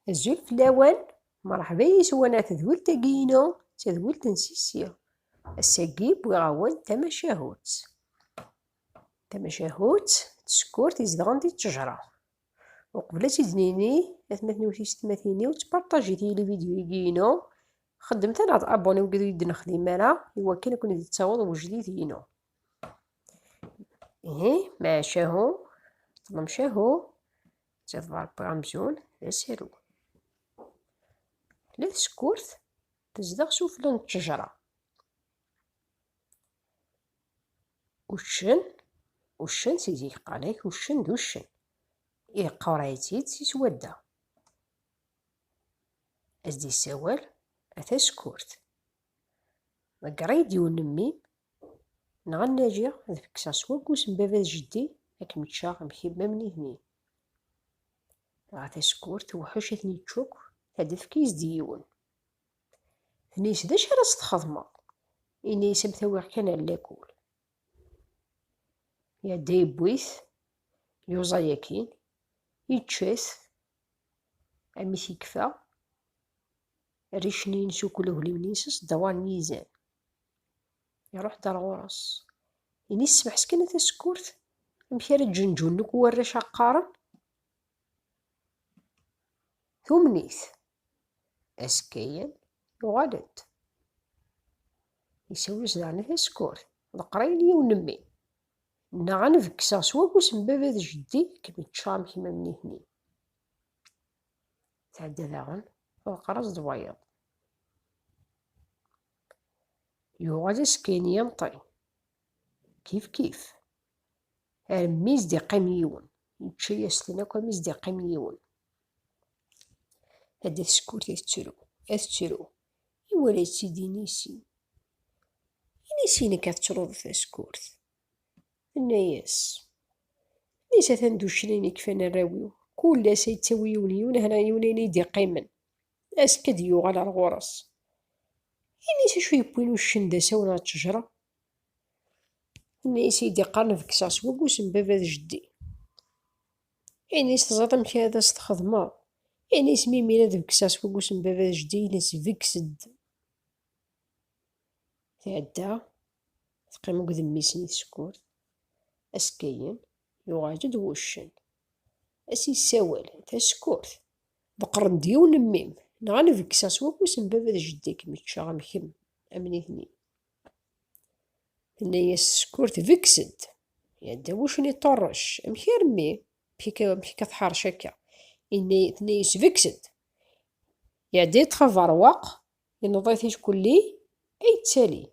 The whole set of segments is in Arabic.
الزول في الأوان مرحبا يسوانا تذول تاقينو تذول تنسيسيو الساقيب ويغاون تماشاهوت تسكور تيزدغن دي التجرة وقبل تيدنيني اثمثني وتيش تماثيني وتبارطاجي لي فيديو يقينو خدمت انا ابوني وقدو يدنا خديمة ايوا كان يكون يتصاوض وجديدينو مع شاهو طلم شاهو تظهر بغامزون سيرو لا سكورت تزدغ سفلان الشجرة وشن سيدي قالك وشن دوشن قرايتيد سيسودا ازدي سوال اثا سكورت ما قريد يونمي نغناجي ذفك ساسوا قوس مبابا جدي هاك متشاغ مخيبا مني هني غاتا سكورت وحوش ثني تشوك هدف كيس ديون ثنيس داش راس تخدمة إني سمثاوي كان على لاكول يا داي بويث يوزاياكين يتشاث أمي تيكفى ريشنين سوكوله لمنيسس دوار ميزان يروح دار غرس إني السبح سكنة تسكورت مشاري جنجونك وراش عقارن ثمنيث أسكيا يغادت يسوي زعنا تسكورت ذقريني ونمي نغنفك ساسوا قوس مبابا جدي كمي تشام كيما مني هني تعدى ذاغن وقراص دوايض يوغاد سكين ينطي كيف ميز دي قميون يتشي يستنى ميز دي قميون هدا سكورت أثترو إولا سيدي نيسيني كتشرو في سكورت الناياس نيسا تندوشنيني كفانا راويو كل سيتسوي يونيون هنا يونيني دي قيمن اسكد يوغال على الغرس نيسا شو يبوينو الشندا ساونا الشجرة نيسا يدي قرن في كساس وقوس مبابا جدي نيسا تزاط مشي هذا استخدمه نيسا ميمينا ذو كساس وقوس مبابا جدي نيسا فيكسد تعدى تقيمو قد ميسني سكورت اسكاين يواجد وشن اسي سوال تسكورت بقرن ديون ميم نغني كساس وقوس مبابا جديك متشاغم كم امني ثني هنايا سكورت فيكسد يدا وشني طرش مخير مي مشي كتحرش هكا إني ثنيس فيكسد يدا يتخفر واق ينضيثيش كلي أي تسالي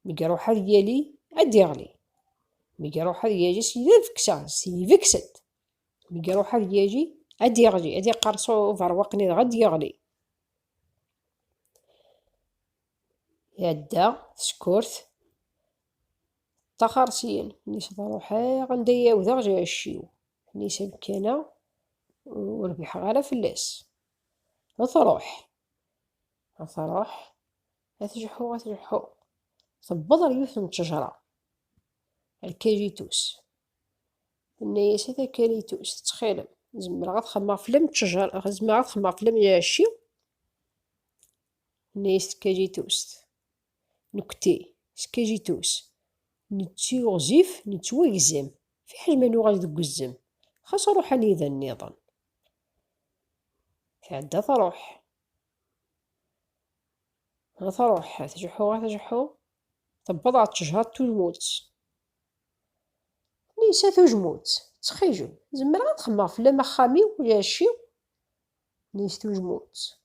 ميقا روحا ديالي عاد يغلي ميقا روحا ديالي سيدي فكسا سي فيكسد ميقا روحا ديالي عاد يغلي عاد يقرصو فرواقني غاد يغلي يدا سكورت تخرسين نيس ضروحا غنديا وذا جا الشيو نيس مكانة وربيح غالا فلاس غتروح غتجحو ثبض ريوث من الشجرة الكاجيتوس النايس هذا كاليتوس تتخيلم زمرا غتخمر فلم الشجرة زمرا غتخمر فلم الشيو النايس كاجيتوس نكتي سكاجيتوس نتيوغزيف نتويقزم في حجم نوغاز دوك الزم خاص روح نيذا النظام تعدى تروح تجحو تبضع تجهر تجموت نيسا تجموت تخيجو زمرا غتخمر فلا مخامي ولا شيو نيس تجموت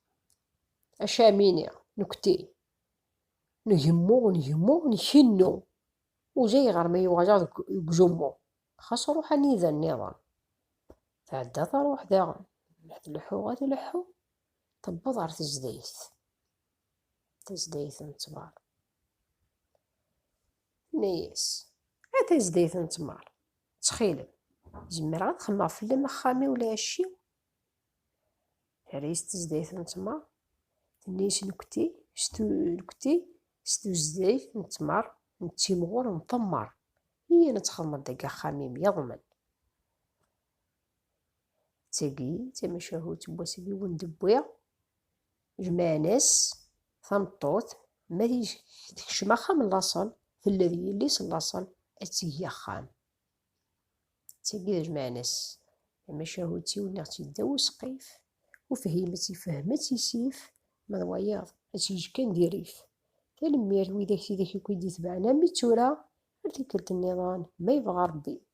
أشاميني نكتي نهمو نكنو وجاي غير ما يواجه بجمو خاص روح نيذا النظام تعدى تروح داغن تلحو تبض غير تزديث نتمار نيس تزديث نتمار تخيلم زمرا غتخمر فلا مخامي ولا شيو ريس تزديث نتمار نيس نكتي ستو زديث نتمار نتيمغور نطمر هي نتخمر داكا خميم يضمن تاقي تماشاهو تبواسيقي وندبويا جماع ناس ثمطوط ما تكشم خام لاصل في الذي يليس لاصل اتيهي خام تاقي جماع ناس تماشاهو تيولي تيداو سقيف وفهيمتي فهمتي سيف ما ضوياض اتيج كان ديريف تلمير وإذا كيدي تبعنا مي تورا ارتكلت النظام ما يبغى ربي.